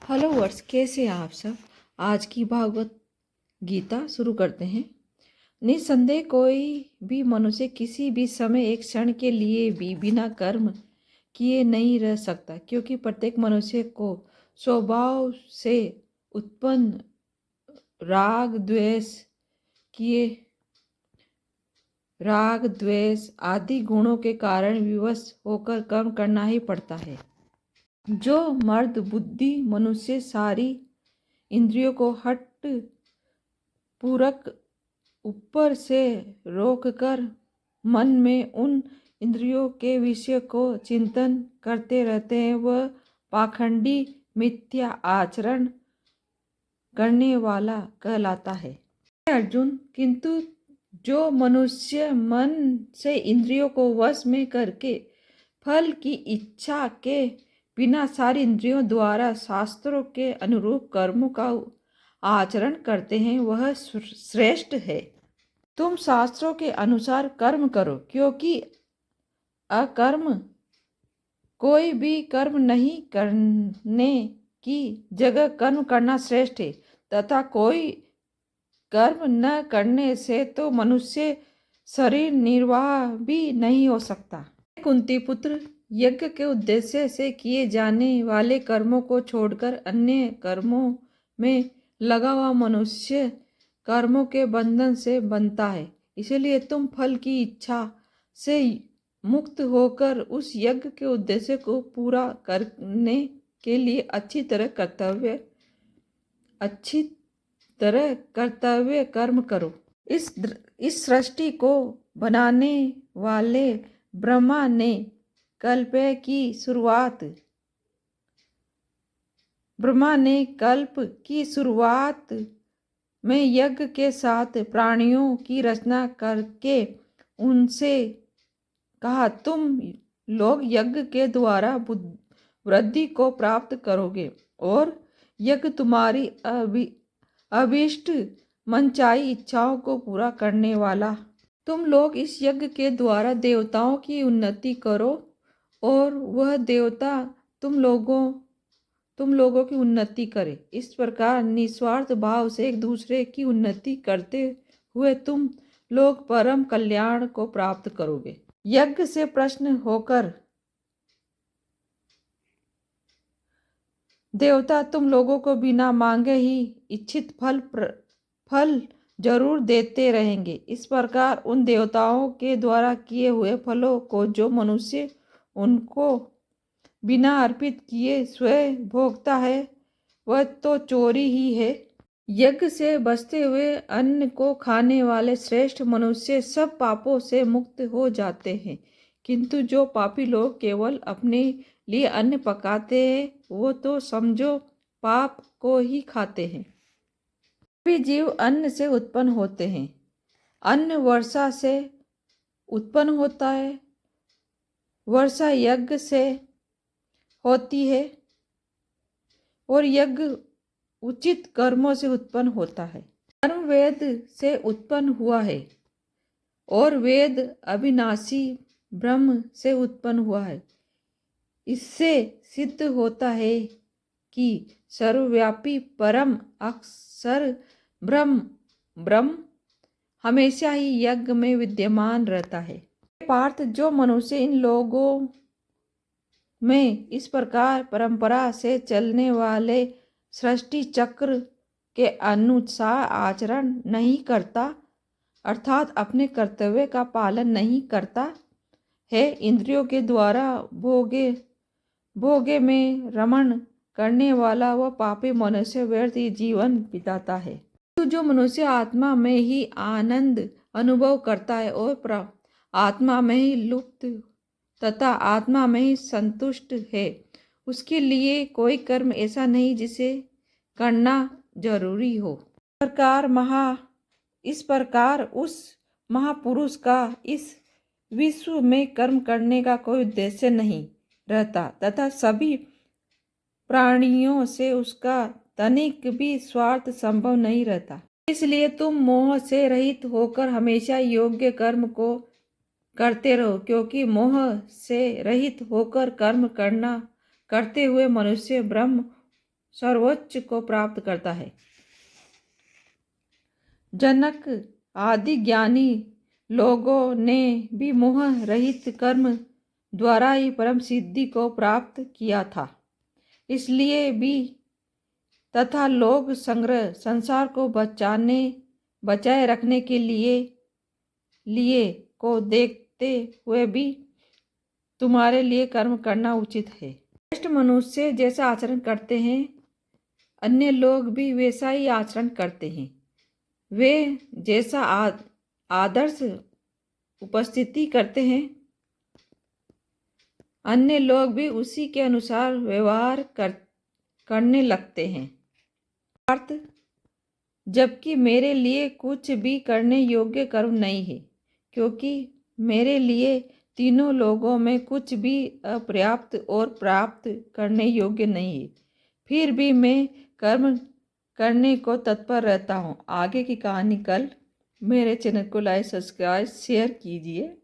Hello verse, कैसे हैं आप सब। आज की भागवत गीता शुरू करते हैं। निस्संदेह कोई भी मनुष्य किसी भी समय एक क्षण के लिए भी बिना कर्म किए नहीं रह सकता, क्योंकि प्रत्येक मनुष्य को स्वभाव से उत्पन्न किए राग द्वेष आदि गुणों के कारण विवश होकर कर्म करना ही पड़ता है। जो मर्द बुद्धि मनुष्य सारी इंद्रियों को हट पूरक ऊपर से रोककर मन में उन इंद्रियों के विषय को चिंतन करते रहते हैं, वह पाखंडी मिथ्या आचरण करने वाला कहलाता है। अर्जुन, किंतु जो मनुष्य मन से इंद्रियों को वश में करके फल की इच्छा के बिना सारी इंद्रियों द्वारा शास्त्रों के अनुरूप कर्मों का आचरण करते हैं, वह श्रेष्ठ है। तुम शास्त्रों के अनुसार कर्म करो, क्योंकि अकर्म कोई भी कर्म नहीं करने की जगह कर्म करना श्रेष्ठ है, तथा कोई कर्म न करने से तो मनुष्य शरीर निर्वाह भी नहीं हो सकता। कुंती पुत्र, यज्ञ के उद्देश्य से किए जाने वाले कर्मों को छोड़कर अन्य कर्मों में लगा हुआ मनुष्य कर्मों के बंधन से बनता है। इसलिए तुम फल की इच्छा से मुक्त होकर उस यज्ञ के उद्देश्य को पूरा करने के लिए अच्छी तरह कर्तव्य कर्म करो। इस सृष्टि को बनाने वाले ब्रह्मा ने कल्प की शुरुआत में यज्ञ के साथ प्राणियों की रचना करके उनसे कहा, तुम लोग यज्ञ के द्वारा वृद्धि को प्राप्त करोगे और यज्ञ तुम्हारी अभीष्ट मनचाही इच्छाओं को पूरा करने वाला। तुम लोग इस यज्ञ के द्वारा देवताओं की उन्नति करो और वह देवता तुम लोगों की उन्नति करे। इस प्रकार निस्वार्थ भाव से एक दूसरे की उन्नति करते हुए तुम लोग परम कल्याण को प्राप्त करोगे। यज्ञ से प्रसन्न होकर देवता तुम लोगों को बिना मांगे ही इच्छित फल जरूर देते रहेंगे। इस प्रकार उन देवताओं के द्वारा किए हुए फलों को जो मनुष्य उनको बिना अर्पित किए स्वयं भोगता है, वह तो चोरी ही है। यज्ञ से बचते हुए अन्न को खाने वाले श्रेष्ठ मनुष्य सब पापों से मुक्त हो जाते हैं, किंतु जो पापी लोग केवल अपने लिए अन्न पकाते हैं, वो तो समझो पाप को ही खाते हैं। सभी जीव अन्न से उत्पन्न होते हैं। अन्न वर्षा से उत्पन्न होता है, वर्षा यज्ञ से होती है और यज्ञ उचित कर्मों से उत्पन्न होता है। कर्म वेद से उत्पन्न हुआ है और वेद अविनाशी ब्रह्म से उत्पन्न हुआ है। इससे सिद्ध होता है कि सर्वव्यापी परम अक्षर ब्रह्म हमेशा ही यज्ञ में विद्यमान रहता है। पार्थ, जो मनुष्य इन लोगों में इस प्रकार परंपरा से चलने वाले सृष्टि चक्र के अनुसार आचरण नहीं करता, अर्थात अपने कर्तव्य का पालन नहीं करता है, इंद्रियों के द्वारा भोगे में रमण करने वाला वह पापी मनुष्य व्यर्थ जीवन बिताता है। तो जो मनुष्य आत्मा में ही आनंद अनुभव करता है और आत्मा में ही लुप्त तथा आत्मा में ही संतुष्ट है, उसके लिए कोई कर्म ऐसा नहीं जिसे करना जरूरी हो। इस प्रकार उस महापुरुष का इस विश्व में कर्म करने का कोई उद्देश्य नहीं रहता तथा सभी प्राणियों से उसका तनिक भी स्वार्थ संभव नहीं रहता। इसलिए तुम मोह से रहित होकर हमेशा योग्य कर्म को करते रहो, क्योंकि मोह से रहित होकर कर्म करते हुए मनुष्य ब्रह्म सर्वोच्च को प्राप्त करता है। जनक आदि ज्ञानी लोगों ने भी मोह रहित कर्म द्वारा ही परम सिद्धि को प्राप्त किया था। इसलिए भी तथा लोग संग्रह संसार को बचाए रखने के लिए को देखते हुए भी तुम्हारे लिए कर्म करना उचित है। श्रेष्ठ मनुष्य जैसा आचरण करते हैं, अन्य लोग भी वैसा ही आचरण करते हैं। वे जैसा आदर्श उपस्थिति करते हैं, अन्य लोग भी उसी के अनुसार व्यवहार करने लगते हैं। अर्थ, जबकि मेरे लिए कुछ भी करने योग्य कर्म नहीं है, क्योंकि मेरे लिए तीनों लोगों में कुछ भी अपर्याप्त और प्राप्त करने योग्य नहीं है, फिर भी मैं कर्म करने को तत्पर रहता हूँ। आगे की कहानी कल। मेरे चैनल को लाइक, सब्सक्राइब, शेयर कीजिए।